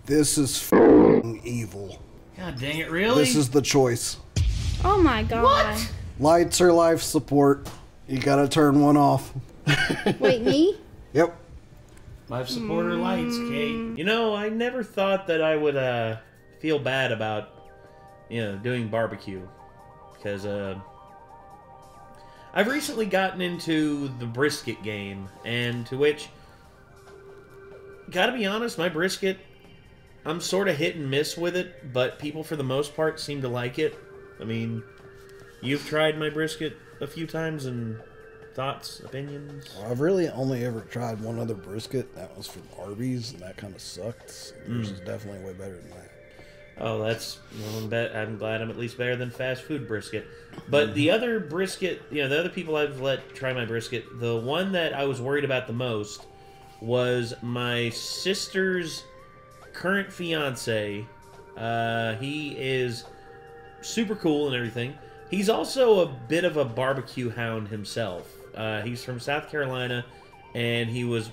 This is f***ing evil. God dang it, really? This is the choice. Oh my god. What? Lights or life support. You gotta turn one off. Wait, me? Yep. Life support or lights, Kate? You know, I never thought that I would feel bad about, doing barbecue. Because, I've recently gotten into the brisket game, and to which, gotta be honest, my brisket, I'm sort of hit and miss with it, but people for the most part seem to like it. I mean, you've tried my brisket a few times, and thoughts, opinions? I've really only ever tried one other brisket. That was from Arby's, and that kind of sucked. Yours is definitely way better than that. Oh, I'm glad I'm at least better than fast food brisket. But the other brisket, the other people I've let try my brisket, the one that I was worried about the most was my sister's current fiance. He is super cool and everything. He's also a bit of a barbecue hound himself. He's from South Carolina, and he was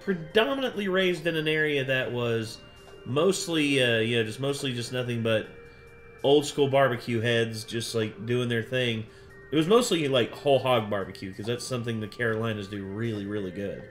predominantly raised in an area that was mostly, mostly just nothing but old school barbecue heads, just like doing their thing. It was mostly like whole hog barbecue, because that's something the Carolinas do really, really good.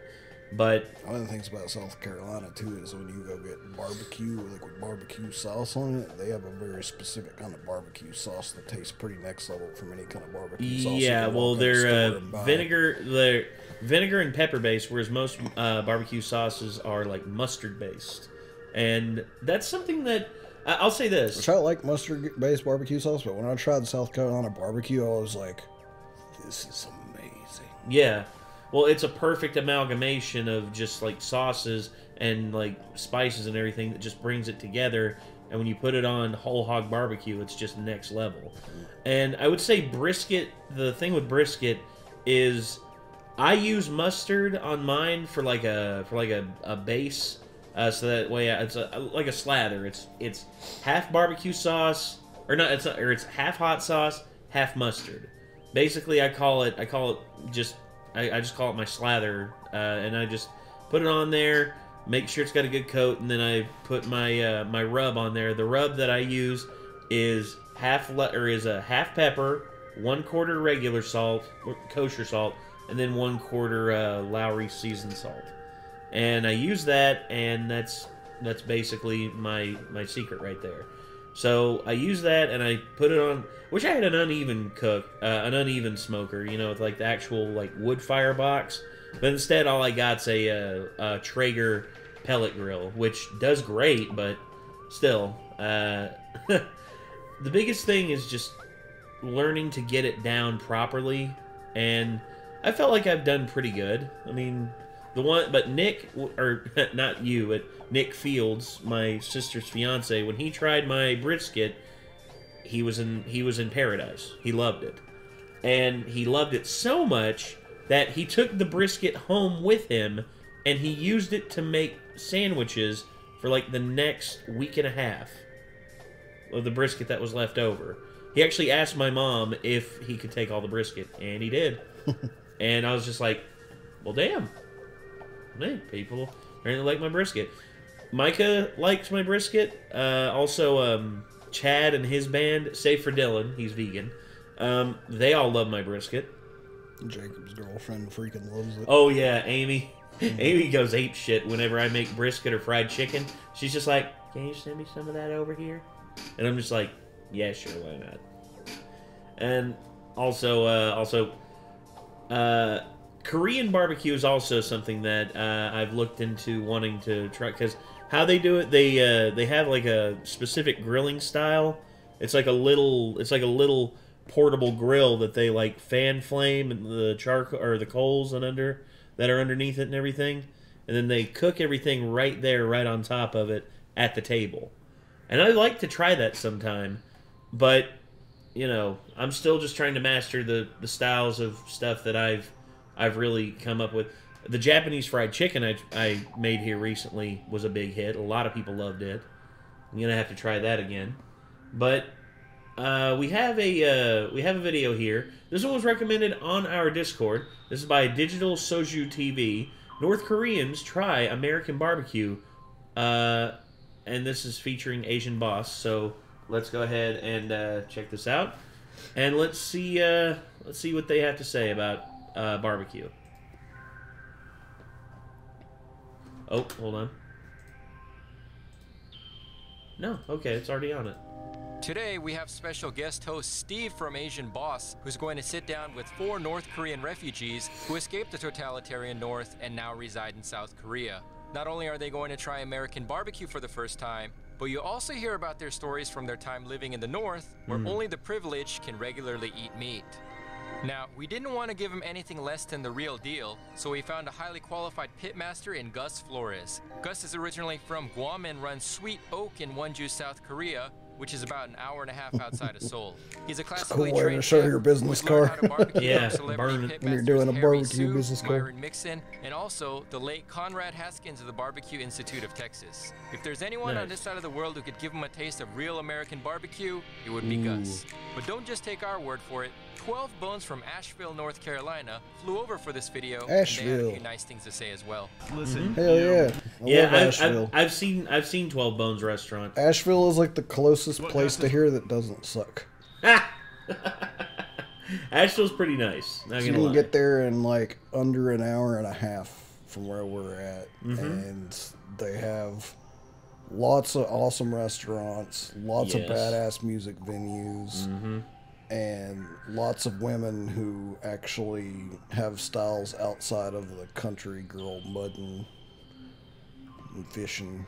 But one of the things about South Carolina too is when you go get barbecue, like with barbecue sauce on it, they have a very specific kind of barbecue sauce that tastes pretty next level from any kind of barbecue sauce. Yeah, well, they're vinegar and pepper based, whereas most barbecue sauces are like mustard based, and that's something that I'll say this. Which I like mustard based barbecue sauce, but when I tried the South Carolina barbecue, I was like, this is amazing. Yeah. Well, it's a perfect amalgamation of just like sauces and like spices and everything that just brings it together. And when you put it on whole hog barbecue, it's just next level. And I would say brisket, the thing with brisket is I use mustard on mine for like a base. So that way it's like a slather. It's half barbecue sauce, or not, it's half hot sauce, half mustard. Basically, I just call it my slather, and I just put it on there, make sure it's got a good coat, and then I put my my rub on there. The rub that I use is half pepper, 1/4 regular salt, kosher salt, and then 1/4 Lowry seasoned salt. And I use that, and that's basically my secret right there. So I use that, and I put it on. Wish I had an uneven an uneven smoker, with like the actual like wood fire box. But instead, all I got's a Traeger pellet grill, which does great, but still, the biggest thing is just learning to get it down properly. And I felt like I've done pretty good. I mean, but Nick, or not you, but Nick Fields, my sister's fiance, when he tried my brisket, he was in paradise. He loved it. And he loved it so much that he took the brisket home with him, and he used it to make sandwiches for like the next week and a half of the brisket that was left over. He actually asked my mom if he could take all the brisket, and he did. And I was just like, well, damn. Man, people really like my brisket. Micah likes my brisket. Also, Chad and his band, save for Dylan, he's vegan. They all love my brisket. Jacob's girlfriend freaking loves it. Oh yeah, Amy. Amy goes ape shit whenever I make brisket or fried chicken. She's just like, "Can you send me some of that over here?" And I'm just like, "Yeah, sure, why not?" And also, Korean barbecue is also something that I've looked into wanting to try, because how they do it, they have like a specific grilling style. It's like a little portable grill that they like fan flame and the charcoal or the coals that are underneath it and everything, and then they cook everything right there, right on top of it at the table. And I'd like to try that sometime, but I'm still just trying to master the styles of stuff that I've really come up with. The Japanese fried chicken I made here recently was a big hit. A lot of people loved it. I'm gonna have to try that again. But we have a video here. This one was recommended on our Discord. This is by Digital Soju TV. North Koreans try American barbecue. and this is featuring Asian Boss. So let's go ahead and check this out, and let's see what they have to say about barbecue. Oh, hold on. No, okay, it's already on it. Today, we have special guest host Steve from Asian Boss, who's going to sit down with 4 North Korean refugees who escaped the totalitarian North and now reside in South Korea. Not only are they going to try American barbecue for the first time, but you also hear about their stories from their time living in the North, where only the privileged can regularly eat meat. Now, we didn't want to give him anything less than the real deal, so we found a highly qualified pitmaster in Gus Flores. Gus is originally from Guam and runs Sweet Oak in Wonju, South Korea, which is about an hour and a half outside of Seoul. He's a classically Cool way to trained show chef your business who's learned how card. to barbecue Yeah, from celebrity burn it. pitmasters When you're doing a Harry barbecue Sue, business card. Myron Mixon, and also the late Conrad Haskins of the Barbecue Institute of Texas. If there's anyone on Nice. this side of the world who could give him a taste of real American barbecue, it would be Gus. But don't just take our word for it. 12 Bones from Asheville, North Carolina, flew over for this video, and they had a Asheville. few nice things to say as well. Listen, Hell yeah. I love Asheville. I've seen 12 Bones restaurant. Asheville is like the closest What place kind to of- here that doesn't suck. Asheville's pretty nice. Not You gonna can lie. get there in like under an hour and a half from where we're at, and they have lots of awesome restaurants, lots of Yes. badass music venues, and lots of women who actually have styles outside of the country girl mudding and fishing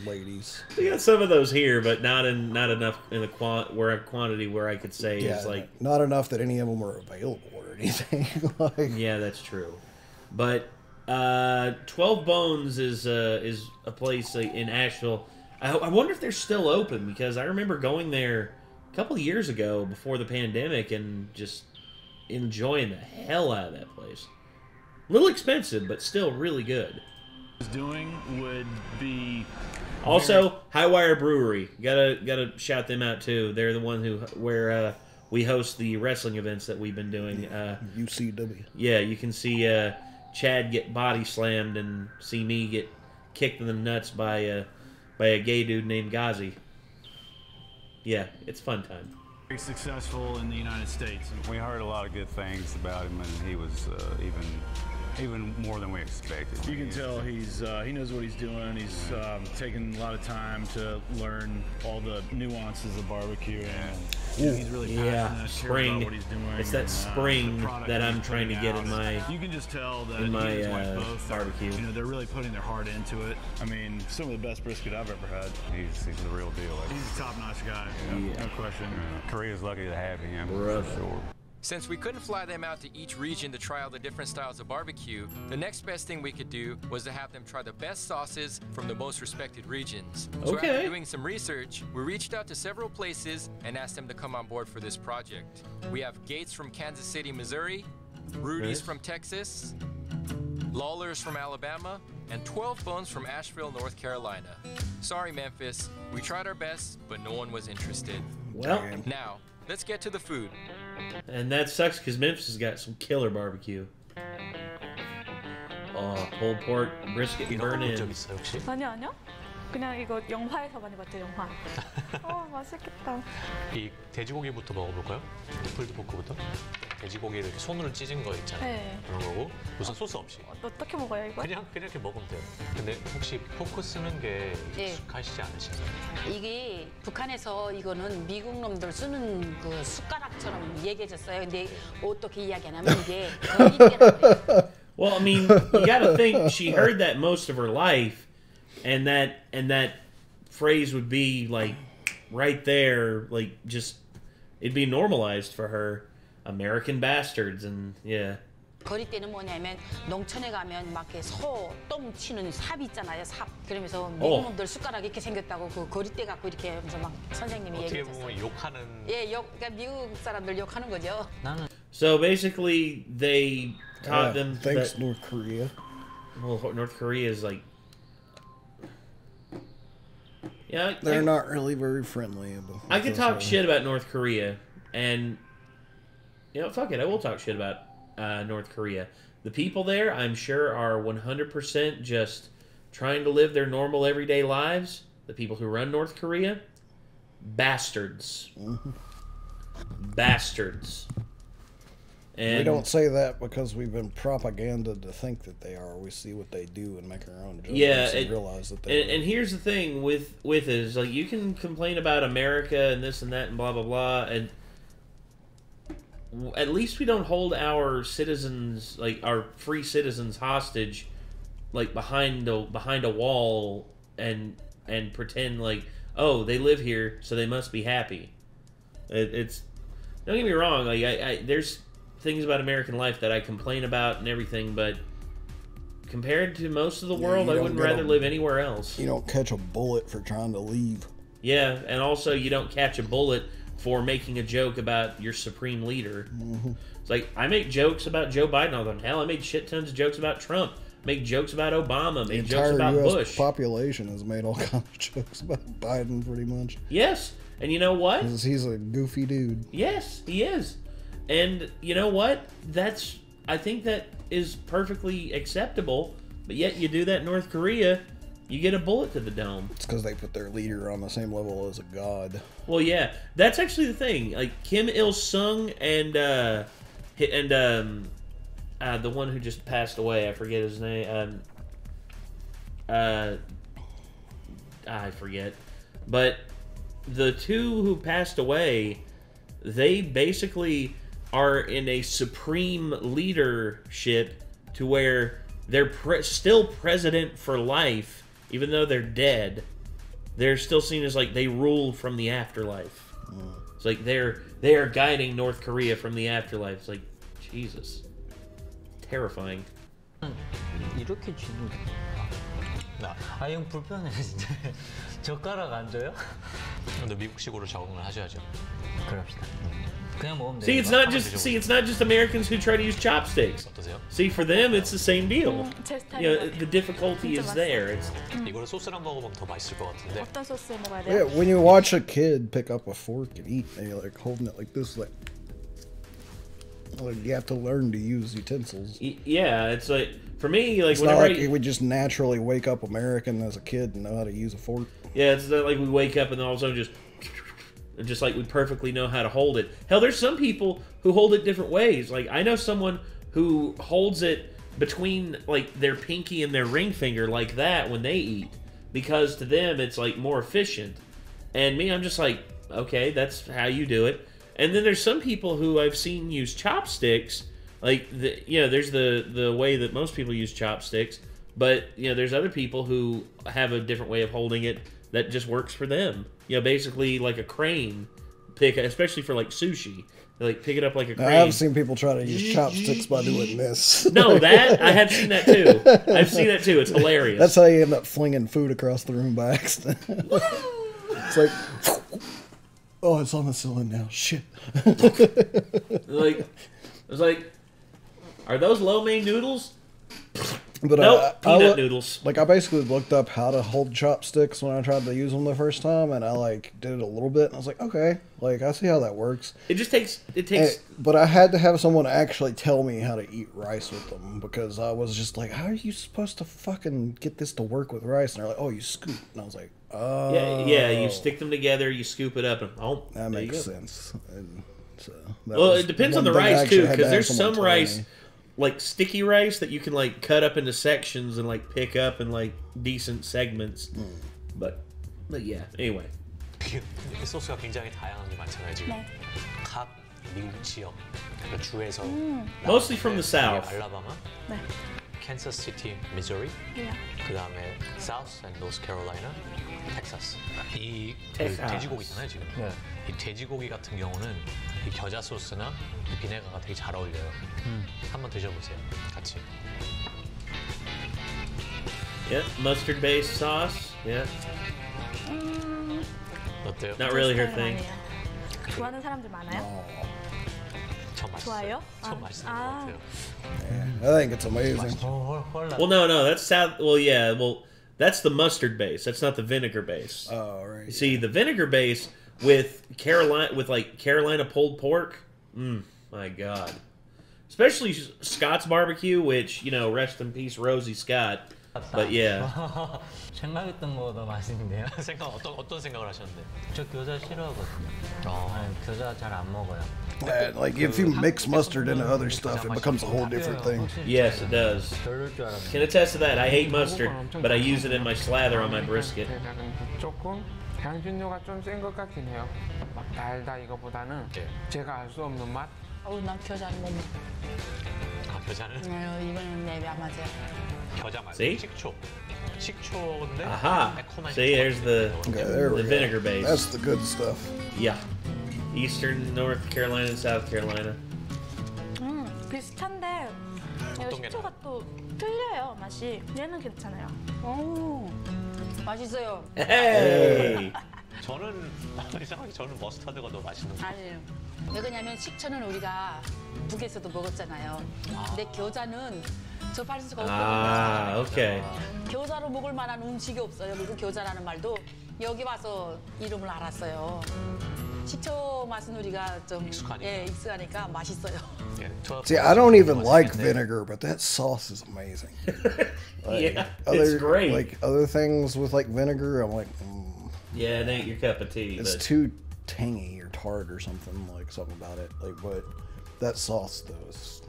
ladies. We got some of those here, but not enough in the quantity where I could say Yeah, it's like. not enough that any of them are available or anything. Like, Yeah, that's true. But 12 Bones is a place in Asheville. I wonder if they're still open, because I remember going there a couple of years ago before the pandemic and just enjoying the hell out of that place. A little expensive, but still really good. was doing would be Also, Highwire Brewery. Gotta shout them out too. They're the one where we host the wrestling events that we've been doing. UCW. Yeah, you can see Chad get body slammed and see me get kicked in the nuts by a gay dude named Ghazi. Yeah, it's fun time. very successful in the United States. We heard a lot of good things about him, and he was even more than we expected. You can tell he knows what he's doing. He's taking a lot of time to learn all the nuances of barbecue. And he's really passionate, Yeah, cares spring. about what he's doing. It's that and, spring the product that I'm he's trying to putting get in out. my You can just tell that in my, he and his wife both are, barbecue. You know, they're really putting their heart into it. I mean, some of the best brisket I've ever had. He's the real deal. He's a top-notch guy. No question. Korea's lucky to have him, Brother. for sure. Since we couldn't fly them out to each region to try all the different styles of barbecue, the next best thing we could do was to have them try the best sauces from the most respected regions. So Okay. after doing some research, we reached out to several places and asked them to come on board for this project. We have Gates from Kansas City, Missouri, Rudy's Nice. from Texas, Lawler's from Alabama, and 12 Bones from Asheville, North Carolina. Sorry, Memphis. We tried our best, but no one was interested. Well, Now, let's get to the food. and that sucks because Memphis has got some killer barbecue. Oh, pulled pork, brisket, and burn in. 있어 혹시? 아니요. 그냥 이거 영화에서 많이 봤죠, 영화. 맛있겠다. 이 돼지고기부터 먹어볼까요? 풀드 포크부터. 돼지고기를 이렇게 손으로 찢은 거 있잖아요. 네. 그런 거고 무슨 소스 없이. 어떻게 먹어요, 이거? 그냥 이렇게 먹으면 돼요. 근데 혹시 포크 쓰는 게 네. 익숙하시지 않으신가요? 이게 북한에서 이거는 미국 놈들 쓰는 그 숟가락처럼 얘기해줬어요. 근데 어떻게 이야기하냐면 이게 거리대라고 그래요. Well, I mean, you got to think she heard that most of her life, and that phrase would be like right there, like just it'd be normalized for her. American bastards, and yeah. 거리대는 뭐냐면 농촌에 가면 막 이렇게 소똥 치는 삽 있잖아요, 삽. 그러면서 미국 어. 놈들 숟가락 이렇게 생겼다고 그 거리대 갖고 이렇게 하면서 막 선생님이 어떻게 얘기해줬어요. 보면 욕하는. 예, 그러니까 미국 사람들 욕하는 거죠. 나는 So basically, they taught them Thanks, that North Korea. well, North Korea is like, yeah, They're not really very friendly. I could talk shit about North Korea, and you know, fuck it, I will talk shit about North Korea. The people there, I'm sure, are 100% just trying to live their normal everyday lives, the people who run North Korea, bastards. Bastards. And we don't say that because we've been propagandized to think that they are. We see what they do and make our own judgments and realize that they and here's the thing with it is, like, you can complain about America and this and that and blah, blah, blah, and at least we don't hold our citizens, like, our free citizens hostage, like, behind a wall and pretend like, oh, they live here, so they must be happy. It's don't get me wrong, like, there's things about American life that I complain about and everything, but compared to most of the world, I wouldn't rather live anywhere else. You don't catch a bullet for trying to leave. Yeah, and also you don't catch a bullet for making a joke about your supreme leader. It's like, I make jokes about Joe Biden all the time. Hell, I made shit tons of jokes about Trump. Make jokes about Obama. Make jokes about US Bush. Population has made all kinds of jokes about Biden, pretty much. Yes, and you know what? He's a goofy dude. Yes, he is. And you know what? I think that is perfectly acceptable. But yet you do that in North Korea, you get a bullet to the dome. It's because they put their leader on the same level as a god. Well, yeah, that's actually the thing. Like Kim Il Sung and the one who just passed away, I forget his name. I forget, but the two who passed away, they basically are in a supreme leadership to where they're still president for life, even though they're dead. They're still seen as like they ruled from the afterlife. It's like they are guiding North Korea from the afterlife. It's like, Jesus, terrifying. 이렇게 쥐는 형 불편해 진짜. 젓가락 안 줘요? 근데 미국식으로 적응을 하셔야죠. 그럽시다. 그냥 먹으면 돼. See, it's not just Americans who try to use chopsticks. See, for them, it's the same deal. You know, the difficulty is there. It's 이거를 소스랑 먹으면 더 맛있을 것 같은데. 어떤 소스에 먹어야 돼요? Yeah, when you watch a kid pick up a fork and eat, and you're like holding it like this, like you have to learn to use utensils. Yeah, it's like, for me, like, it's whenever not like we just naturally wake up American as a kid and know how to use a fork. Yeah, it's not like we wake up and then all of a sudden just like we perfectly know how to hold it. Hell, there's some people who hold it different ways. Like, I know someone who holds it between like their pinky and their ring finger like that when they eat, because to them it's like more efficient. And me, I'm just like, okay, that's how you do it. And then there's some people who I've seen use chopsticks. Like, there's the way that most people use chopsticks, but there's other people who have a different way of holding it that just works for them. Basically like a crane pick, especially for like sushi. They like pick it up like a crane. I've seen people try to use chopsticks by doing this. No, that I have seen that too. I've seen that too. It's hilarious. That's how you end up flinging food across the room by accident. It's like, oh, it's on the ceiling now. Shit. Like, it's like, are those lo mein noodles? But nope, peanut noodles. Like, I basically looked up how to hold chopsticks when I tried to use them the first time, and I like did it a little bit, and I was like, okay, like I see how that works. It takes. But I had to have someone actually tell me how to eat rice with them, because I was just like, how are you supposed to fucking get this to work with rice? And they're like, oh, you scoop, and I was like, oh, yeah, you stick them together, you scoop it up, and that makes sense. And so it depends on the rice too, because there's some rice. Like sticky rice that you can like cut up into sections and like pick up in like decent segments. But yeah, anyway. 소스가 굉장히 다양한 게 많잖아요 지금. 각 미국 지역, 주에서. Mostly from the south. 알라바마, 캔사스 시티, 미주리. 그다음에 사우스 앤 노스 캐롤라이나, 텍사스. 이 돼지고기잖아요 지금. 이 돼지고기 같은 경우는 이 겨자 소스나 이 비네가가 되게 잘 어울려요. 한번 드셔보세요, 같이. Yeah, mustard based sauce. Yeah. 어때요? Not really her thing. 좋아하는 사람들 많아요? 전 맛있어요. 좋아요? 전 맛있는 것 같아요. I think it's amazing. Well, no, that's south. Well, yeah, that's the mustard base. That's not the vinegar base. Oh, right. You see, the vinegar base with Carolina pulled pork. My God. Especially Scott's barbecue, which, rest in peace, Rosie Scott. But yeah. 생각했던 거보다 맛있는데요? 어떤 생각을 하셨는데? 저 겨자 싫어하거든요. 아니, 겨자 잘 안 먹어요. And, like, if you mix mustard into other stuff, it becomes a whole different thing. Yes, it does. Can attest to that. I hate mustard, but I use it in my slather on my brisket. 조금 향신료가 좀 센 것 같긴 해요. 막 달다 이거보다는 제가 알 수 없는 맛. 난 겨자는 못 먹어. 겨자는? 이거는 내 맛이야. 겨자 맛. See? 식초인데. Aha. See, there's the vinegar base. That's the good stuff. Yeah. Eastern North Carolina and South Carolina. 비슷한데 이거 식초가 또 틀려요 맛이. 얘는 괜찮아요. 오, 맛있어요. Hey. 저는 이상하게 저는 머스타드가 더 맛있는 거. 아니에요. 왜 그러냐면 식초는 우리가 북에서도 먹었잖아요. 근데 겨자는 접할 수가 없거든요. Okay. 겨자로 먹을 만한 음식이 없어요. 그리고 겨자라는 말도 여기 와서 이름을 알았어요. 식초 맛은 우리가 좀 익숙하니까 맛있어요. See, I don't even like vinegar, but that sauce is amazing. Like, Yeah, it's great. Like other things with like vinegar, I'm like, yeah, it ain't your cup of tea. It's but too tangy or tart or something about it. Like, but that sauce though is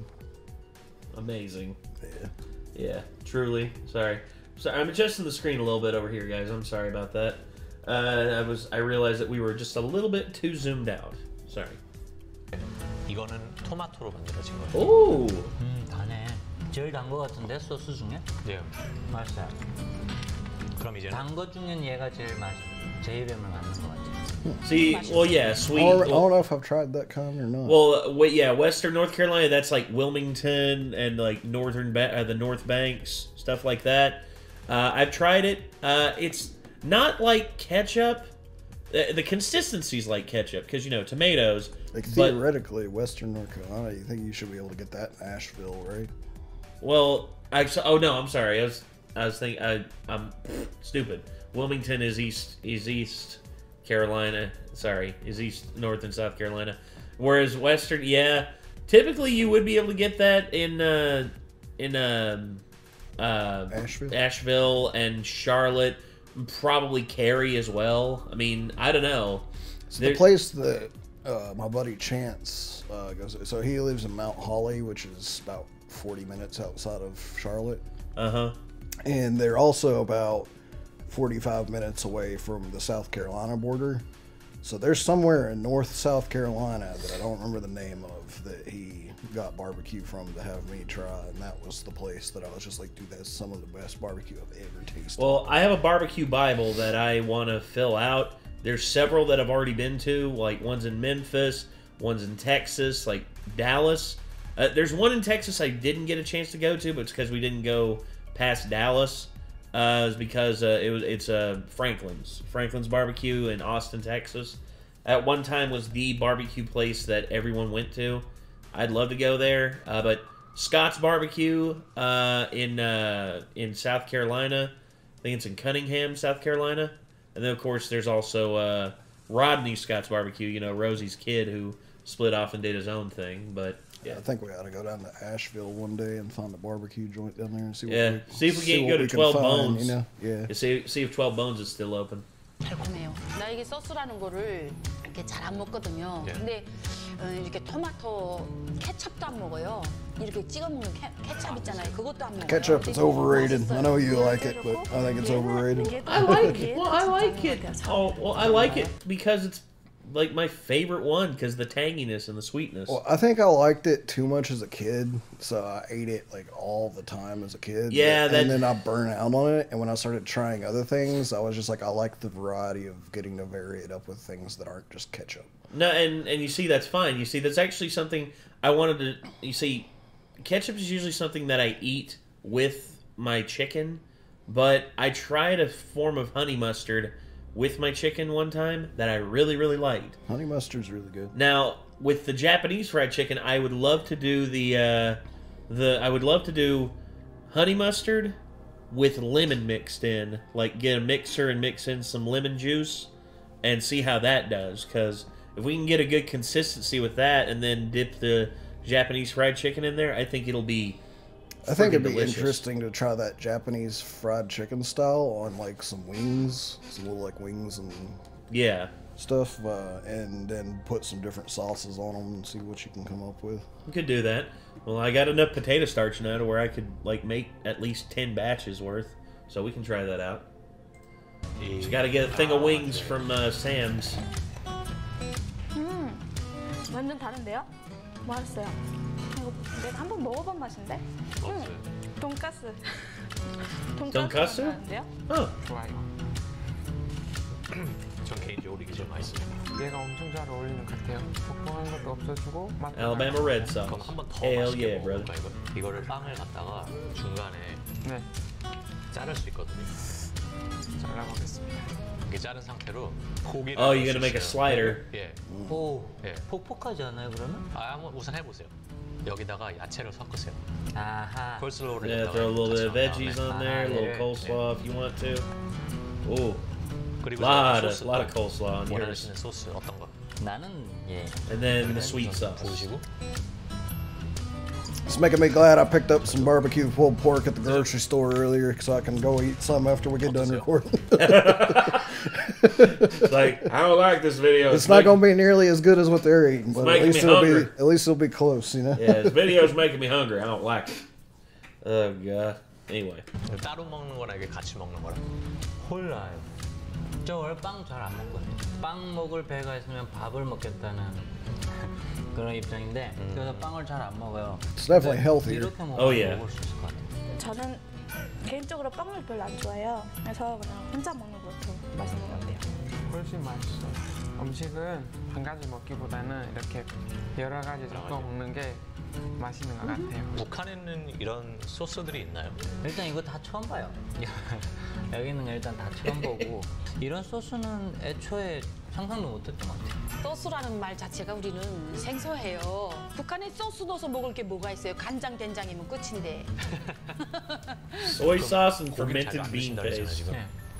amazing. Yeah. Yeah, truly. Sorry, I'm adjusting the screen a little bit over here, guys. I'm sorry about that. I realized that we were just a little bit too zoomed out. Sorry. 이거는 토마토로 만들어진 거예요. 오. 다네. 제일 단 거 같은데 소스 중에? 네. 맛있어요. 그럼 이제 단 거 중엔 얘가 제일 제 입에 맞는 거 같아요. See, well, yeah, sweet. I don't know if I've tried that kind or not. Well, yeah, Western North Carolina, that's like Wilmington and like the North Banks, stuff like that. I've tried it. It's not like ketchup. The consistency's like ketchup because, you know, tomatoes. Like, theoretically, Western North Carolina, you think you should be able to get that in Asheville, right? Well, oh no, I'm sorry. I was thinking, I'm stupid. Wilmington is East Carolina. Sorry, is East, North, and South Carolina. Whereas Western, yeah, typically you would be able to get that in Asheville and Charlotte, probably Cary as well. I mean, I don't know. So the place that my buddy Chance goes, so he lives in Mount Holly, which is about 40 minutes outside of Charlotte. And they're also about 45 minutes away from the South Carolina border. So there's somewhere in North South Carolina that I don't remember the name of that he got barbecue from to have me try, and that was the place that I was just like, dude, that's some of the best barbecue I've ever tasted. Well, I have a barbecue Bible that I want to fill out. There's several that I've already been to, like one's in Memphis, one's in Texas, like Dallas. There's one in Texas I didn't get a chance to go to, but it's because we didn't go past Dallas. It's because it's Franklin's Barbecue in Austin, Texas. At one time was the barbecue place that everyone went to. I'd love to go there, but Scott's Barbecue in South Carolina. I think it's in Cunningham, South Carolina. And then of course there's also Rodney Scott's Barbecue. You know, Rosie's kid who split off and did his own thing, but. Yeah. I think we ought to go down to Asheville one day and find a barbecue joint down there and see what see if we can go to 12 Bones. You know? Yeah. See if 12 Bones is still open. 달콤해요. 나 이게 소스라는 거를 이렇게 잘 안 먹거든요. 근데 이렇게 토마토 케첩도 안 먹어요. 이렇게 찍어 먹는 케첩 있잖아요. 그것도 안 먹어요. Ketchup is overrated. I know you like it, but I think it's overrated. I like it. Well, I like it. Oh, well, I like it because it's like my favorite one because the tanginess and the sweetness. Well, I think I liked it too much as a kid, so I ate it like all the time as a kid. Yeah, and then I burned out on it. And when I started trying other things, I was just like, I like the variety of getting to vary it up with things that aren't just ketchup. No, and you see that's fine. You see that's actually something I wanted to. You see, ketchup is usually something that I eat with my chicken, but I tried a form of honey mustard with my chicken one time that I really, really liked. Honey mustard's really good. Now, with the Japanese fried chicken, I would love to do I would love to do honey mustard with lemon mixed in. Like, get a mixer and mix in some lemon juice and see how that does. Because if we can get a good consistency with that and then dip the Japanese fried chicken in there, I think it'll be I think it'd be delicious. interesting to try that Japanese fried chicken style on like some wings, some little like wings and stuff, and then put some different sauces on them and see what you can come up with. You could do that. Well, I got enough potato starch now to where I could like make at least 10 batches worth, so we can try that out. Just got to get a thing of wings from Sam's. 완전 다른데요? 맛있어요. 이거 내가 한번 먹어본 맛인데? 돈가스. 돈가스? 맛인데요? 좋아요. 전 개인적으로 이게 제일 맛있어요. 얘가 엄청 잘 어울리는 것 같아요. 볶음한 것도 없어지고 맛도 Alabama red sauce. 그럼 한번 더 Hell 맛있게 yeah, brother. 먹어볼까 이거? 이거를 빵을 갖다가 중간에 자를 수 있거든요. 잘라보겠습니다. 이렇게 자른 상태로 고기를 Oh, you're gonna make a slider. 예. 오, 퍽퍽하지 않아요 그러면? 한번 우선 해보세요. 여기다가 야채를 섞으세요. 아하. 콜슬로우를 Yeah, throw a little bit of veggies on there, a little coleslaw if you want to. Ooh, lot of coleslaw on yours. 원하시는 소스 어떤 거? 나는 And then the sweet sauce. 부으시고. It's making me glad I picked up some barbecue pulled pork at the grocery store earlier so I can go eat some after we get done recording. It's like, I don't like this video. It's not going to be nearly as good as what they're eating, but at least it'll be close, you know? Yeah, this video's making me hungry. I don't like it. Oh, God. Anyway. 따로 먹는 거랑 이게 같이 먹는 거랑? 홀라요. 저 원래 빵 잘 안 먹거든요. 빵 먹을 배가 있으면 밥을 먹겠다는 그런 입장인데 그래서 빵을 잘 안 먹어요. It's definitely healthier. 이렇게 먹으면 먹을 수 있을 것 같아요. 저는 개인적으로 빵을 별로 안 좋아해요. 그래서 그냥 혼자 먹는 것도 맛있는 것 같아요. 훨씬 맛있어요. 음식은 한 가지 먹기보다는 이렇게 여러 가지 섞어 먹는 게 맛있는 것 같아요. 북한에는 이런 소스들이 있나요? 일단 이거 다 처음 봐요. 여기는 일단 다 처음 보고 이런 소스는 애초에 상상도 못했던 것 같아요. 소스라는 말 자체가 우리는 생소해요. 북한에 소스 넣어서 먹을 게 뭐가 있어요? 간장, 된장이면 끝인데. Soy sauce and fermented bean paste.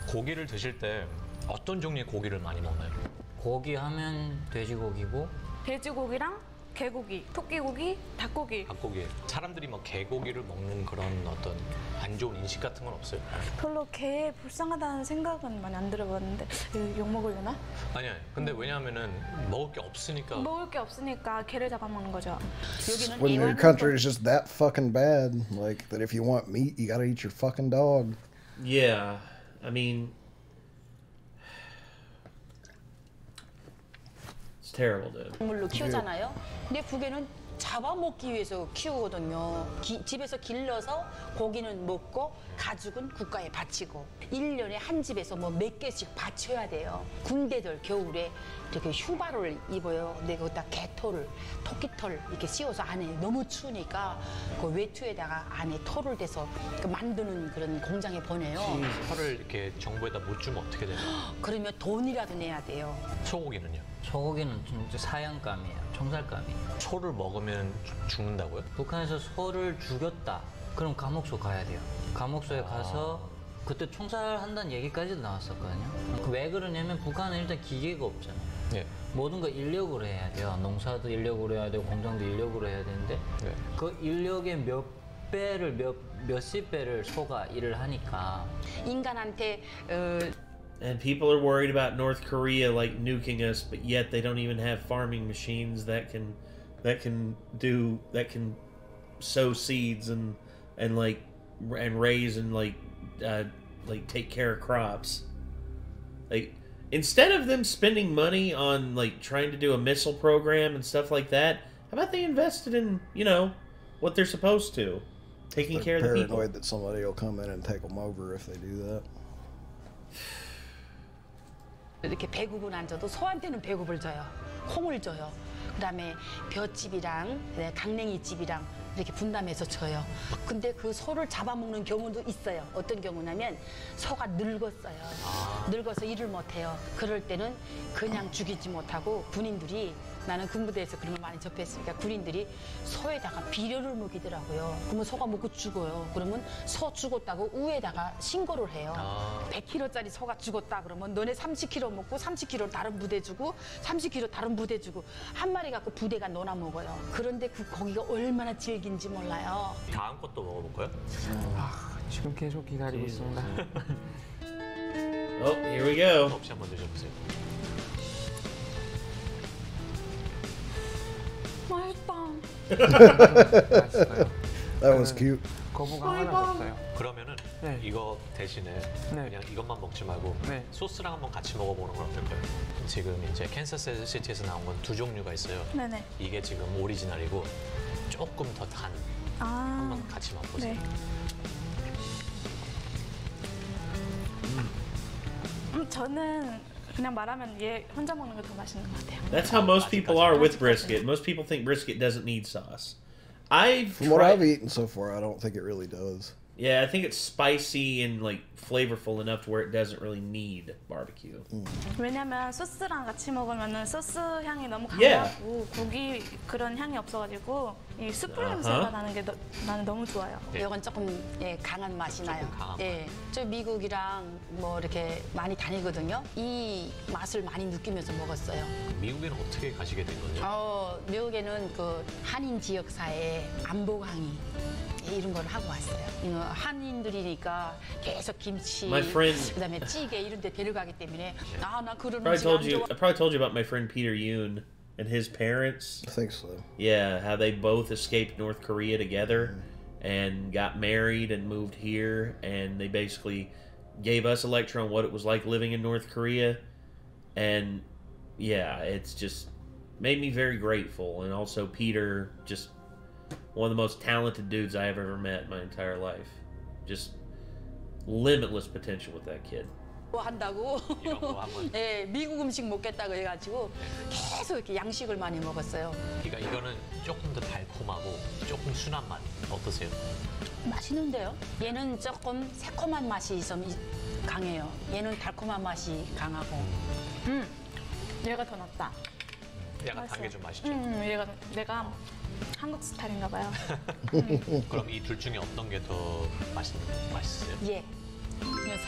고기를 드실 때 어떤 종류의 고기를 많이 먹나요? 고기 하면 돼지고기고 돼지고기랑 개고기, 토끼고기, 닭고기. 닭고기. 사람들이 뭐 개고기를 먹는 그런 어떤 안 좋은 인식 같은 건 없어요? 별로 개 불쌍하다는 생각은 많이 안 들어봤는데 욕 먹으려나? 아니요. 근데 왜냐하면은 먹을 게 없으니까. 먹을 게 없으니까 개를 잡아먹는 거죠. 여기는 When your country is just that fucking bad, like that if you want meat, you gotta eat your fucking dog. Yeah, I mean, it's terrible, dude. 동물로 키우잖아요. 근데 북에는 잡아먹기 위해서 키우거든요. 집에서 길러서 고기는 먹고 가죽은 국가에 바치고 1년에 한 집에서 뭐 몇 개씩 바쳐야 돼요. 군대들 겨울에 이렇게 휴바를 입어요. 근데 거기다 개털을 토끼털 이렇게 씌워서 안에 너무 추우니까 그 외투에다가 안에 털을 대서 만드는 그런 공장에 보내요. 털을 이렇게 정부에다 못 주면 어떻게 되나요? 그러면 돈이라도 내야 돼요. 소고기는요? 소고기는 진짜 사형감이에요. 총살감이에요. 소를 먹으면 죽는다고요? 북한에서 소를 죽였다. 그럼 감옥소 가야 돼요. 감옥소에 가서 그때 총살한다는 얘기까지도 나왔었거든요. 왜 그러냐면 북한은 일단 기계가 없잖아요. 네. 모든 거 인력으로 해야 돼요. 농사도 인력으로 해야 되고 공장도 인력으로 해야 되는데 그 인력의 몇십 배를 소가 일을 하니까 인간한테 And people are worried about North Korea like nuking us, but yet they don't even have farming machines that can sow seeds and raise and like take care of crops. Like instead of them spending money on like trying to do a missile program and stuff like that, how about they invested in, you know, what they're supposed to, taking care of the people. Paranoid that somebody will come in and take them over if they do that. 이렇게 배급은 안 줘도 소한테는 배급을 줘요. 콩을 줘요. 그다음에 벼집이랑 강냉이집이랑 이렇게 분담해서 줘요. 근데 그 소를 잡아먹는 경우도 있어요. 어떤 경우냐면 소가 늙었어요. 늙어서 일을 못해요. 그럴 때는 그냥 죽이지 못하고 군인들이 나는 군부대에서 그런 걸 많이 접했으니까 군인들이 소에다가 비료를 먹이더라고요. 그러면 소가 먹고 죽어요. 그러면 소 죽었다고 우에다가 신고를 해요. 100kg짜리 소가 죽었다 그러면 너네 30kg 먹고 30kg 다른 부대 주고 30kg 다른 부대 주고 한 마리 갖고 부대가 논아 먹어요. 그런데 그 고기가 얼마나 질긴지 몰라요. 다음 것도 먹어볼까요? 지금 계속 기다리고 있습니다. Oh, here we go. 없이 한번 드셔보세요. 맛있어요. That was cute. 거부가 하나도 없어요. 그러면은 이거 대신에 그냥 이것만 먹지 말고 소스랑 한번 같이 먹어보는 건 어떨까요? 지금 이제 캔서스 시티에서 나온 건 2종류가 있어요. 네네. 이게 지금 오리지널이고 조금 더 단. 한번 같이 맛보세요. 네. 저는 그냥 말하면 얘 혼자 먹는 게 더 맛있는 것 같아요. That's how most people are with brisket. Most people think brisket doesn't need sauce. From what I've eaten so far, I don't think it really does. Yeah, I think it's spicy and like flavorful enough to where it doesn't really need barbecue. 왜냐면 소스랑 같이 먹으면은 소스 향이 너무 강하고 고기 그런 향이 없어가지고 이 숯불 냄새가 나는 게 나는 너무 좋아요. 이건 조금 강한 맛이 나요. 저 미국이랑 뭐 이렇게 많이 다니거든요. 이 맛을 많이 느끼면서 먹었어요. 미국에는 어떻게 가시게 된 거죠? 미국에는 그 한인 지역사회에 안보 강의 이런 걸 하고 왔어요. 한인들이니까 계속 김치, 그다음에 찌개 이런 데 데려가기 때문에 나 그런 음식 안 좋아. I probably told you about my friend Peter Yoon and his parents. I think so. Yeah, how they both escaped North Korea together and got married and moved here, and they basically gave us a lecture on what it was like living in North Korea, and yeah, it's just made me very grateful. And also Peter, just one of the most talented dudes I have ever met in my entire life. Just limitless potential with that kid. 한다고 미국 음식 먹겠다고 해가지고 계속 이렇게 양식을 많이 먹었어요. 그러니까 이거는 조금 더 달콤하고 조금 순한 맛 어떠세요? 맛있는데요? 얘는 조금 새콤한 맛이 좀 강해요. 얘는 달콤한 맛이 강하고. 얘가 더 낫다. 약간 단 게 좀 맛있죠? 얘가 내가 한국 스타일인가 봐요. 그럼 이 둘 중에 어떤 게 더 맛있어요? 예.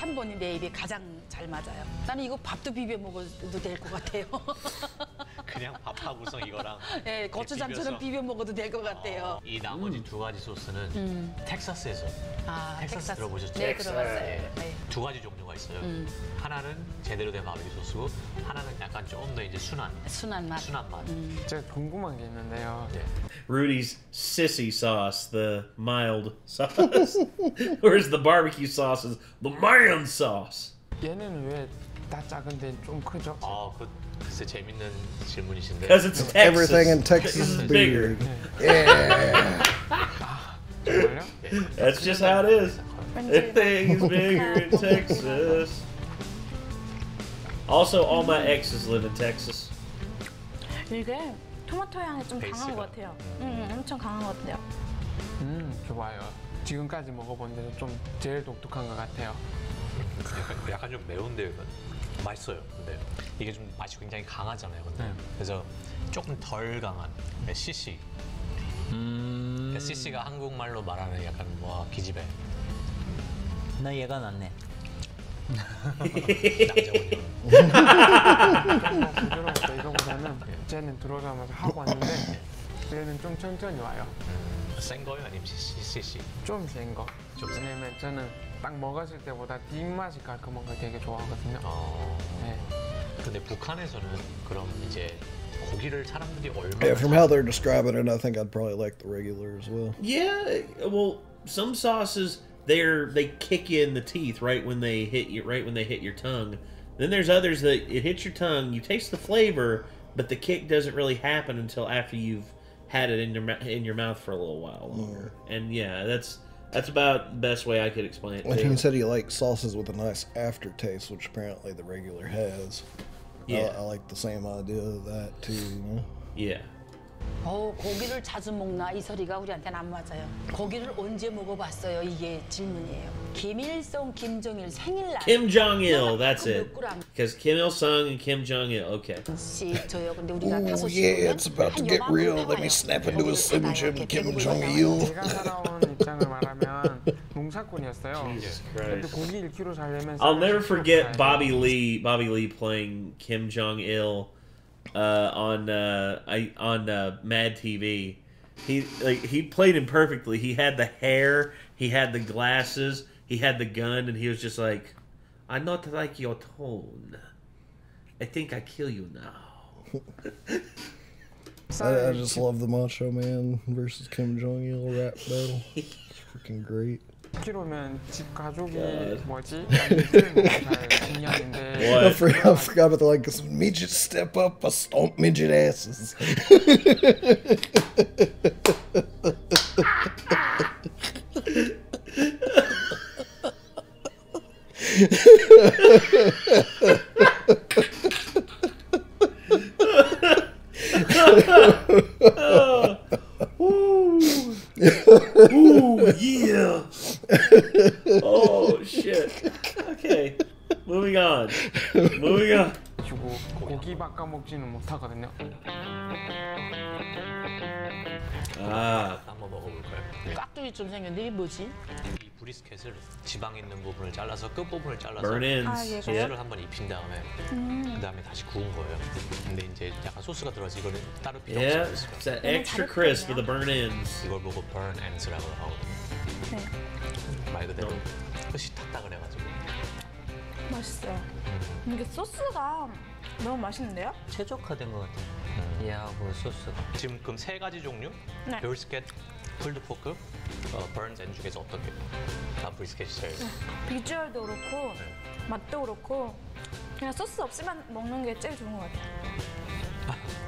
3번이 내 입에 가장 잘 맞아요. 나는 이거 밥도 비벼 먹어도 될 것 같아요. 그냥 밥하고서 이거랑 고추장처럼 비벼 먹어도 될 것 같아요. 이 나머지 두 가지 소스는 텍사스에서 텍사스 들어보셨죠? 네, 들어봤어요. 두 가지 종류가 있어요. 하나는 제대로 된 바비큐 소스고 하나는 약간 조금 더 이제 순한 맛. 제가 궁금한 게 있는데요. Rudy's sissy sauce, the mild sauce, whereas the barbecue sauce is the man sauce. 얘는 왜 다 작은데 좀 크죠? 글쎄 재밌는 질문이신데. Because it's Texas. Everything in Texas is bigger. Yeah. 정말요? That's just how it is. Everything's bigger in Texas. Also, all my exes live in Texas. 이게 토마토 향이 좀 강한 것 같아요. 엄청 강한 것 같아요. 좋아요. 지금까지 먹어본 데서 좀 제일 독특한 것 같아요. 약간 좀 매운데 맛있어요. 근데 이게 좀 맛이 굉장히 강하잖아요. 근데 그래서 조금 덜 강한 CC. 그러니까 CC가 한국말로 말하는 약간 뭐 기집애. 나 얘가 낫네. 부드러워서 이거보다는 쟤는 들어오자마자 하고 왔는데 얘는 좀 천천히 와요. 센 거요? 아니면 CC? 좀 센 거. 왜냐면 저는 딱 먹었을 때보다 뒷맛이 깔끔한 걸 되게 좋아하거든요. 근데 북한에서는 그럼 이제 고기를 사람들이 얼마나 From how they're describing it, I think I'd probably like the regular as well. Yeah, well, some sauces they kick you in the teeth right when they hit your tongue. Then there's others that it hits your tongue, you taste the flavor, but the kick doesn't really happen until after you've had it in your mouth for a little while longer. And yeah, that's about the best way I could explain it. Like he said, he likes sauces with a nice aftertaste, which apparently the regular has. Yeah, I like the same idea of that too. You know? Yeah. 고기를 자주 먹나 이 소리가 우리한테는 안 맞아요. 고기를 언제 먹어봤어요? 이게 질문이에요. 김일성, 김정일 생일날. Kim Jong-il, that's it. Because Kim Il-sung and Kim Jong-il, okay. 저요. 근데 우리가 Oh yeah, it's about to get real. Let me snap into a Slim Jim Kim Jong-il. 제가 살아온 입장을 말하면 농사꾼이었어요. 근데 고기 1kg 살려면 I'll never forget Bobby Lee playing Kim Jong-il on Mad TV. He played him perfectly. He had the hair, he had the glasses, he had the gun, and he was just like, "I not like your tone. I think I kill you now." I just love the Macho Man versus Kim Jong-il rap battle. It's freaking great. 1kg면 집 가족이 뭐지? 중년인데. I forgot about the like midget step up, I stomp midget asses. Ooh, yeah. Oh shit. Okay. Moving on. 고기 바꿔 먹지는 못하거든요. 한번 먹어볼까요? 깍두기처럼 생겼는데 이게 뭐지? 이 브리스켓을 지방 있는 부분을 잘라서 끝 부분을 잘라서 Burn ends. 소스를 한번 입힌 다음에 그 다음에 다시 구운 거예요. 근데 이제 약간 소스가 들어가서 이거는 따로 필요 없어요. Yeah, it's that extra crisp with the burn ends. 이걸 보고 burn ends라고 하거든요. 말 그대로 끝이 탁탁을 해가지고. 맛있어요. 이게 소스가 너무 맛있는데요? 최적화된 것 같아요. 얘하고 소스가. 지금 그럼 3가지 종류? 네. 브리스켓, 풀드 포크, 버ns 앤 중에서 어떤 게? 브리스켓이 제일. 비주얼도 그렇고 맛도 그렇고 그냥 소스 없이만 먹는 게 제일 좋은 것 같아요.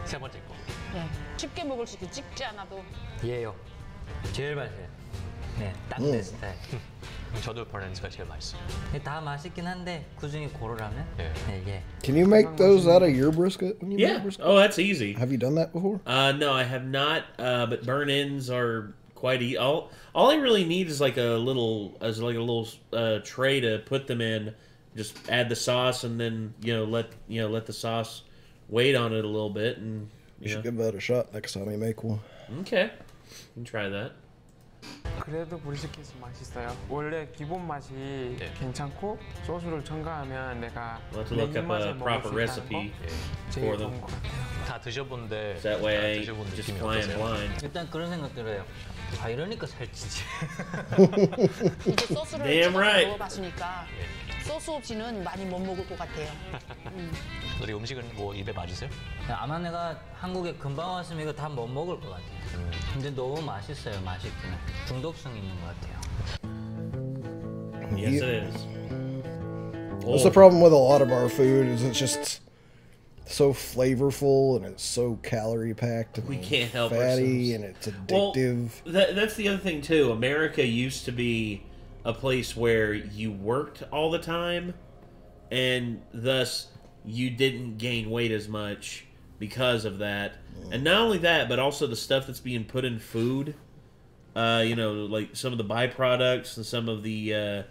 3번째 거. 네. 쉽게 먹을 수 있게 찍지 않아도. 얘요. 제일 맛있어요. 네, 딱 내 스타일. 저도 burn ends가 제일 맛있어요. 다 맛있긴 한데 그중에 고르라면 네, 예. Can you make those out of your brisket? When you Yeah. make brisket? Oh, that's easy. Have you done that before? No, I have not. But burn ends are quite easy. All I really need is like a little tray to put them in. Just add the sauce and then let the sauce wait on it a little bit and You should give that a shot next time you make one. Okay, you can try that. 그래도 브리스켓이 맛있어요. 원래 기본 맛이 괜찮고 소스를 첨가하면 내가 We'll have to look up a proper recipe for them. 다 드셔본데 That way I ain't just flying blind. 일단 그런 생각 들어요. 아 이러니까 살찌지. 이제 소스를 Damn right. 먹어봤으니까 소스 없이는 많이 못 먹을 것 같아요. 우리 음식은 뭐 입에 맞으세요? 아마 내가 한국에 금방 왔으면 이거 다 못 먹을 것 같아요. 근데 너무 맛있어요, 맛있기는. 중독성 있는 것 같아요. Yes, it is. That's the problem with a lot of our food is it's just so flavorful and it's so calorie packed and We can't help fatty ourselves. and it's addictive. Well, that's the other thing too. America used to be a place where you worked all the time, and thus you didn't gain weight as much because of that. And not only that, but also the stuff that's being put in food. Like some of the byproducts and some of the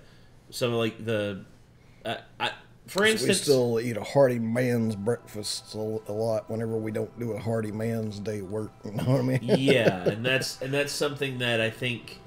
for instance, we still eat a hearty man's breakfast a lot whenever we don't do a hearty man's day work. You know what I mean? Yeah, and that's something that I think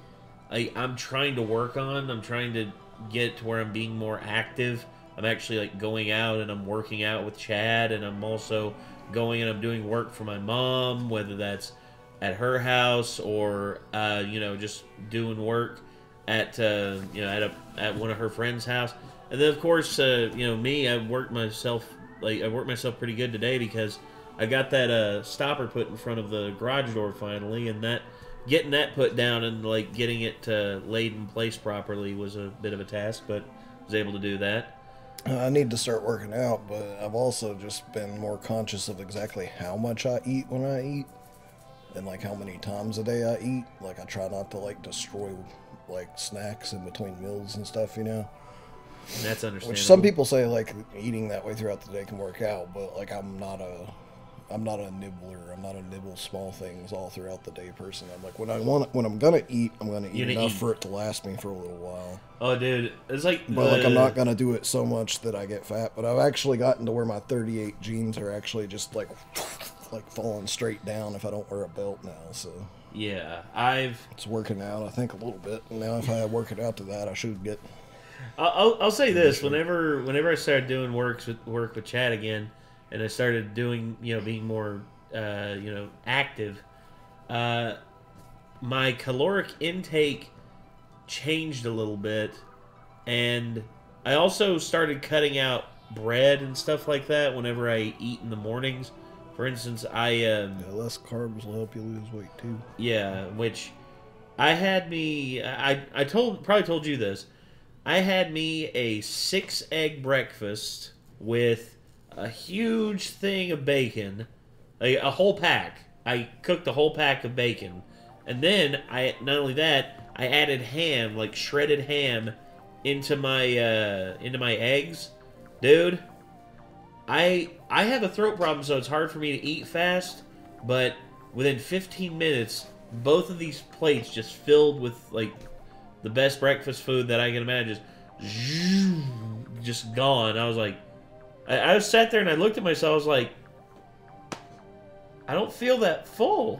I'm trying to work on. I'm trying to get to where I'm being more active. I'm actually like going out and I'm working out with Chad, and I'm also going and I'm doing work for my mom, whether that's at her house or just doing work at at one of her friends' house. And then of course me, I worked myself pretty good today because I got that stopper put in front of the garage door finally, and getting that put down and like getting it laid in place properly was a bit of a task, but I was able to do that. I need to start working out, but I've also just been more conscious of exactly how much I eat when I eat and like how many times a day I eat. Like I try not to like destroy like snacks in between meals and stuff, That's understandable. Which some people say like eating that way throughout the day can work out, but like I'm not I'm not a nibbler. I'm not a nibble small things all throughout the day person. I'm like, when I'm gonna eat, I'm gonna eat enough for it to last me for a little while. Oh, dude, it's like. But like, I'm not gonna do it so much that I get fat. But I've actually gotten to where my 38 jeans are actually just like falling straight down if I don't wear a belt now. So yeah, it's working out. I think a little bit. And now if I work it out to that, I should get. I'll say this: whenever I started doing work with Chad again, and I started doing being more active, my caloric intake changed a little bit, and I also started cutting out bread and stuff like that whenever I eat in the mornings. For instance, less carbs will help you lose weight too. Yeah, which I probably told you this. I had me a 6-egg breakfast with a huge thing of bacon, a whole pack. I cooked a whole pack of bacon, and then not only that, I added ham, like shredded ham, into my eggs, dude. I have a throat problem, so it's hard for me to eat fast. But within 15 minutes, both of these plates just filled with like the best breakfast food that I can imagine, just gone. I was like, I sat there and I looked at myself. I was like, I don't feel that full,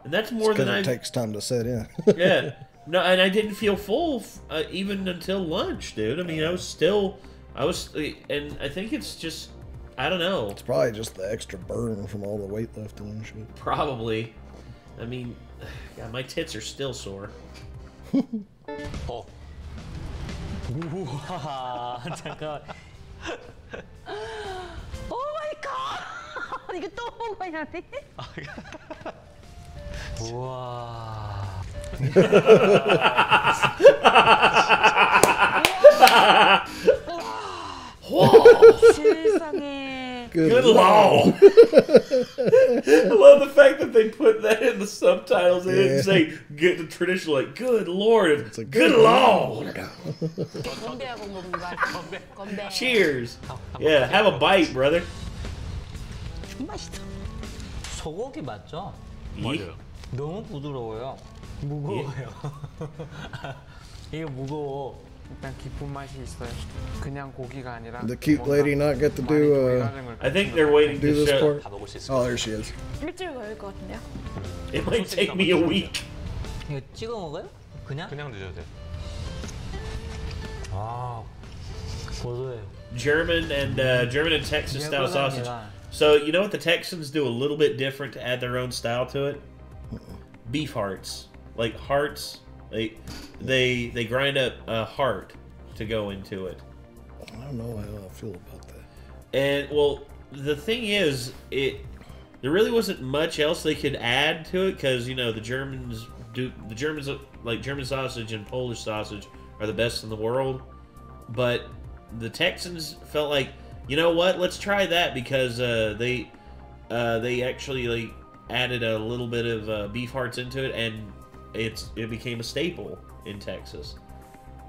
and that's more than it takes time to set in. Yeah, no, and I didn't feel full even until lunch, dude. I mean, I was, and I think it's just, I don't know. It's probably just the extra burn from all the weightlifting and shit. Probably. I mean, God, my tits are still sore. 우와, 잠깐. 오 마이 갓! 이거 또 먹어야 돼? 우와. 세상에. Good lord. I love the fact that they put that in the subtitles. They didn't say get the traditional like good lord. It's a good lord. 건배하고 먹는다. 건배. Cheers. Yeah, have a bite, brother. 맛있어. 소고기 맞죠? 맞아요. 너무 부드러워요. 무거워요. 이게 무거워. 일단 깊은 맛이 있어요. 그냥 고기가 아니라. The cute lady not get to do. I think they're waiting do to this show. part. Oh, there she is. 일주일 걸릴 것 같은데요? It might take me a week. 이거 찍어 먹어요? 그냥 드셔도 돼. 아, 고소해요. German and Texas style sausage. So you know what the Texans do a little bit different to add their own style to it? Beef hearts, like hearts. They grind up a heart to go into it. I don't know how I feel about that. And well, the thing is, there really wasn't much else they could add to it because the Germans like German sausage and Polish sausage are the best in the world, but the Texans felt like, you know what, let's try that because they actually added a little bit of beef hearts into it, and it became a staple in Texas.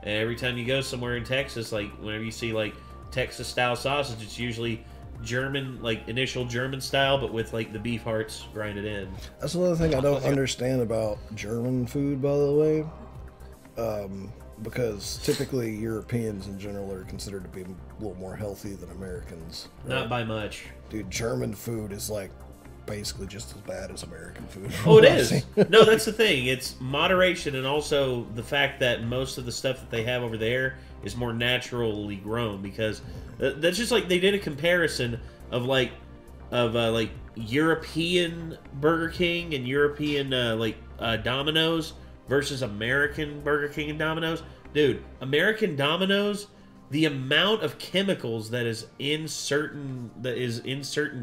And every time you go somewhere in Texas, like whenever you see like Texas style sausage, it's usually German, like initial German style, but with like the beef hearts grinded in. That's another thing I don't understand about German food, by the way. Because typically Europeans in general are considered to be a little more healthy than Americans. Right? Not by much. Dude, German food is like basically just as bad as American food. Oh, it is. No, that's the thing. It's moderation, and also the fact that most of the stuff that they have over there is more naturally grown, because that's just like they did a comparison of European Burger King and European Domino's versus American Burger King and Domino's. Dude, American Domino's, the amount of chemicals that is in certain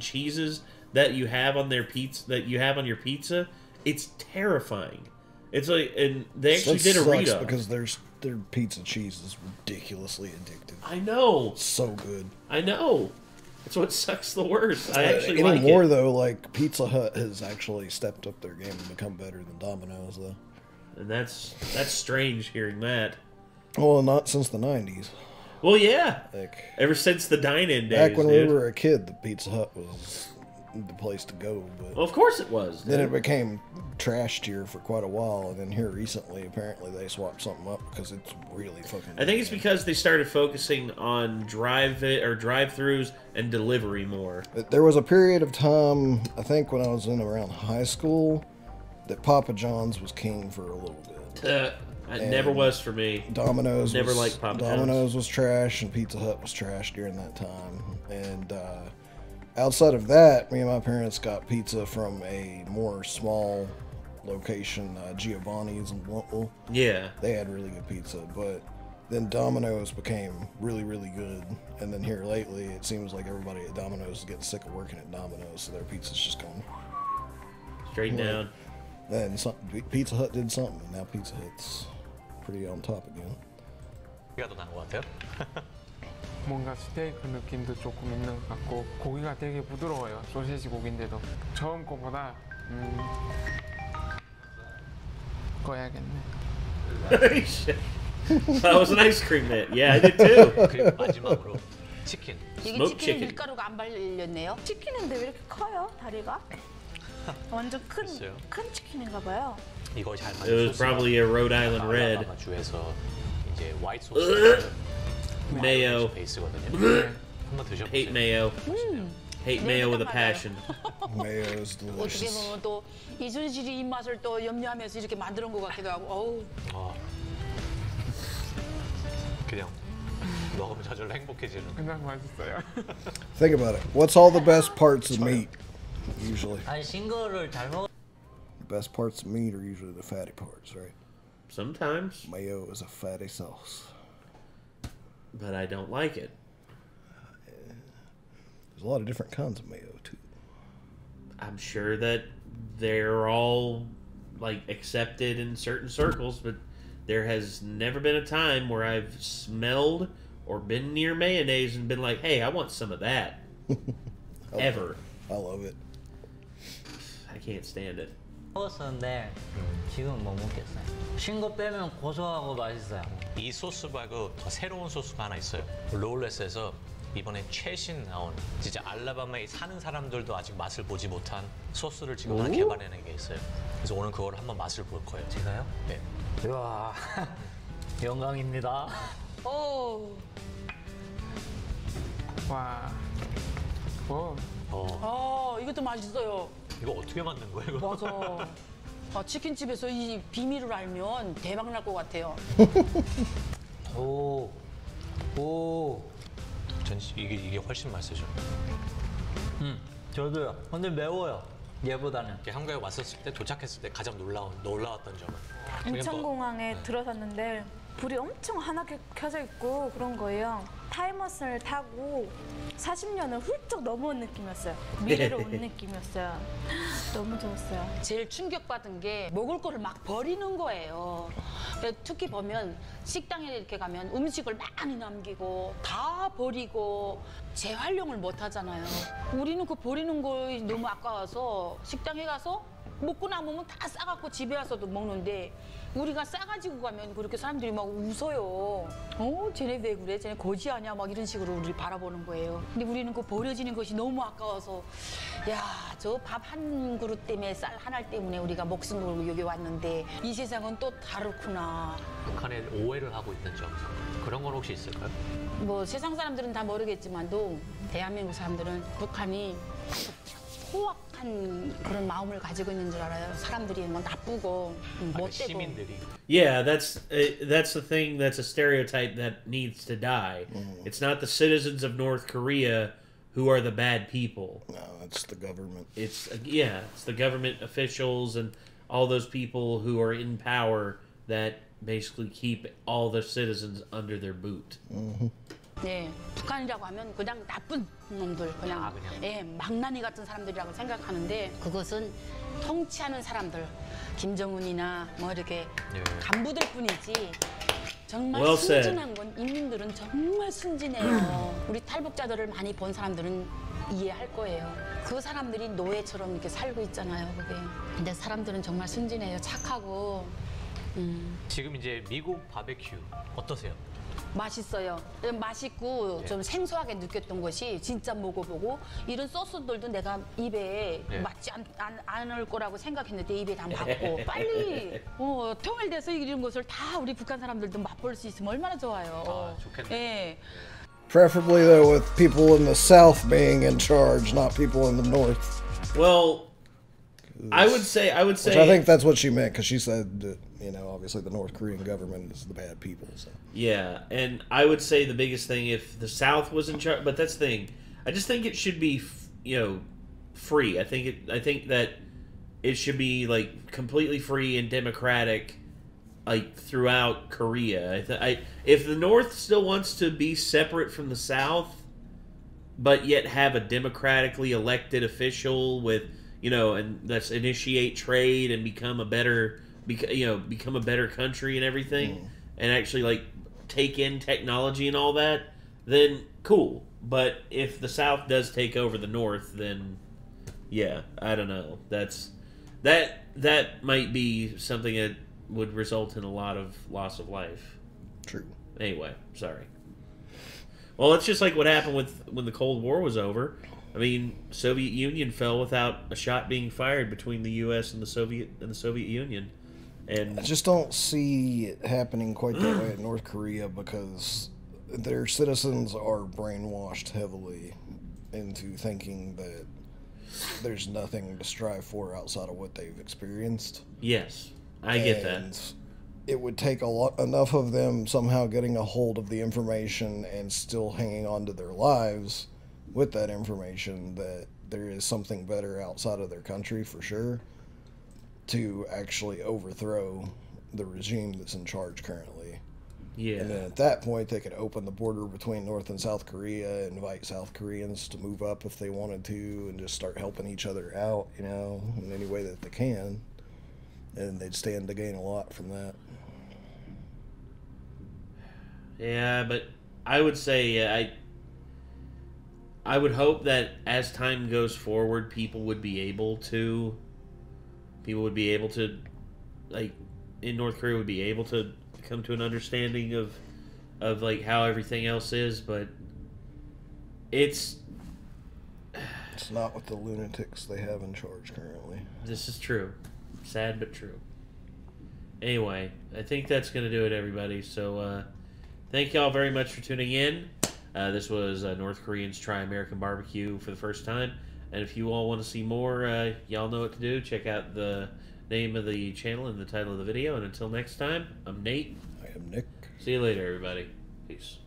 cheeses that you have on their pizza, your pizza, it's terrifying. It's like, and they actually did a read up because their pizza cheese is ridiculously addictive. I know. It's so good. I know. That's what sucks the worst. I actually like it. Anymore though, like Pizza Hut has actually stepped up their game and become better than Domino's though. And that's strange hearing that. Well, not since the 90s. Well, yeah. Like, ever since the dine-in days. Back when we were a kid, the Pizza Hut was the place to go. But well, of course it was. Then it became trashed here for quite a while, and then here recently, apparently they swapped something up because it's really fucking. I think it's because they started focusing on drive-throughs and delivery more. There was a period of time, I think, when I was in around high school, that Papa John's was king for a little bit. It never was for me. Domino's never liked Papa John's. Was trash, and Pizza Hut was trash during that time. And outside of that, me and my parents got pizza from a more small location, Giovanni's in Blountville. Yeah. They had really good pizza, but then Domino's became really, really good. And then here lately, it seems like everybody at Domino's is getting sick of working at Domino's, so their pizza's just going straight down. And Pizza Hut did something, and now Pizza Hut's pretty on top again. 뭔가 스테이크 느낌도 조금 있는 것 같고 고기가 되게 부드러워요. 소시지 고기인데도 처음 거보다 꺼야겠네. That was an ice cream net. Yeah, I did too. 그리고 마지막으로 치킨. 이게 치킨에 밀가루가 안 발렸네요. 치킨인데 왜 이렇게 커요? 다리가? 완전 큰 치킨인가 봐요. 이거 잘 It was probably a Rhode Island Red. 주에서 이제 화이트 소스 mayo. 베이스거든요. 한번 드셔보세요. Hate mayo. Hate mayo with a passion. Mayo is delicious. 어떻게 보면 또 이순실이 입맛을 또 염려하면서 이렇게 만드는 것 같기도 하고. 어우. 그냥 먹으면 저절로 행복해지는. 그냥 맛있어요. Think about it. What's all the best parts of meat? Usually. 아니 싱거를 잘 먹어. The best parts of meat are usually the fatty parts, right? Sometimes. Mayo is a fatty sauce. But I don't like it. There's a lot of different kinds of mayo too. I'm sure that they're all like accepted in certain circles, but there has never been a time where I've smelled or been near mayonnaise and been like, "Hey, I want some of that." Ever. I love it. I can't stand it. 먹었었는데 지금 못 먹겠어요. 신 거 빼면 고소하고 맛있어요. 이 소스 말고 더 새로운 소스가 하나 있어요. 롤렛에서 이번에 최신 나온 진짜 알라바마에 사는 사람들도 아직 맛을 보지 못한 소스를 지금 하나 개발해낸 게 있어요. 그래서 오늘 그걸 한번 맛을 볼 거예요. 제가요? 네. 우와, 영광입니다. 오. 와. 이것도 맛있어요. 이거 어떻게 만든 거예요? 이거? 맞아. 치킨집에서 이 비밀을 알면 대박 날 것 같아요. 오. 전 이게 훨씬 맛있어요. 저도요. 근데 매워요. 얘보다는. 한국에 왔었을 때 도착했을 때 가장 놀라웠던 점은 인천공항에 들어섰는데 불이 엄청 환하게 켜져 있고 그런 거예요. 타임머신을 타고 40년을 훌쩍 넘어온 느낌이었어요. 미래로 온 느낌이었어요. 너무 좋았어요. 제일 충격받은 게 먹을 거를 막 버리는 거예요. 특히 보면 식당에 이렇게 가면 음식을 많이 남기고 다 버리고 재활용을 못 하잖아요. 우리는 그 버리는 거 너무 아까워서 식당에 가서 먹고 남으면 다 싸갖고 집에 와서도 먹는데 우리가 싸가지고 가면 그렇게 사람들이 막 웃어요. 쟤네 왜 그래? 쟤네 거지 아니야? 막 이런 식으로 우리를 바라보는 거예요. 근데 우리는 그 버려지는 것이 너무 아까워서 야, 저 밥 한 그릇 때문에 쌀 한 알 때문에 우리가 목숨 걸고 여기 왔는데 이 세상은 또 다르구나. 북한에 오해를 하고 있는 점 그런 건 혹시 있을까요? 뭐 세상 사람들은 다 모르겠지만도 대한민국 사람들은 북한이 포악한 그런 마음을 가지고 있는 줄 알아요. 사람들이 뭐 나쁘고 못되고. 시민들이. Yeah, that's the thing. That's a stereotype that needs to die. It's not the citizens of North Korea who are the bad people. No, it's the government. It's the government officials and all those people who are in power that basically keep all the citizens under their boot. 네, 북한이라고 하면 그냥 나쁜 놈들, 그냥 망나니 같은 사람들이라고 생각하는데 그것은 통치하는 사람들, 김정은이나 뭐 이렇게 간부들 뿐이지 정말 순진한 건 인민들은 정말 순진해요. 우리 탈북자들을 많이 본 사람들은 이해할 거예요. 그 사람들이 노예처럼 이렇게 살고 있잖아요, 그게. 근데 사람들은 정말 순진해요, 착하고. 지금 이제 미국 바베큐 어떠세요? 맛있어요. 맛있고 좀 생소하게 느꼈던 것이 진짜 먹어보고 이런 소스들도 내가 입에 맞지 않을 거라고 생각했는데 입에 다 맞고 빨리 통일돼서 이런 것을 다 우리 북한 사람들도 맛볼 수 있으면 얼마나 좋아요. 좋겠네. 예. Preferably though with people in the south being in charge, not people in the north. Well, I would say. Which I think that's what she meant, because she said that, you know, obviously the North Korean government is the bad people. So. Yeah, and I would say the biggest thing, if the South was in charge, but that's the thing. I just think it should be, you know, free. I think that it should be like completely free and democratic, like throughout Korea. If the North still wants to be separate from the South, but yet have a democratically elected official with, you know, and let's initiate trade and become a better country and everything, and actually like take in technology and all that, then cool. But if the South does take over the North, then yeah, I don't know. That might be something that would result in a lot of loss of life. True. Anyway, sorry. Well, it's just like what happened when the Cold War was over. I mean, Soviet Union fell without a shot being fired between the U.S. and the Soviet Union, and I just don't see it happening quite that way in North Korea, because their citizens are brainwashed heavily into thinking that there's nothing to strive for outside of what they've experienced. Yes, I get that. And it would take enough of them somehow getting a hold of the information and still hanging on to their lives with that information that there is something better outside of their country for sure, to actually overthrow the regime that's in charge currently. Yeah. And then at that point, they could open the border between North and South Korea, invite South Koreans to move up if they wanted to, and just start helping each other out, you know, in any way that they can. And they'd stand to gain a lot from that. Yeah, but I would say I would hope that as time goes forward, people would be able to, like, in North Korea would be able to come to an understanding of like how everything else is, but it's not with the lunatics they have in charge currently. This is true. Sad but true. Anyway, I think that's going to do it, everybody. So, thank y'all very much for tuning in. This was North Koreans Try American Barbecue for the first time. And if you all want to see more, y'all know what to do. Check out the name of the channel and the title of the video. And until next time, I'm Nate. I am Nick. See you later, everybody. Peace.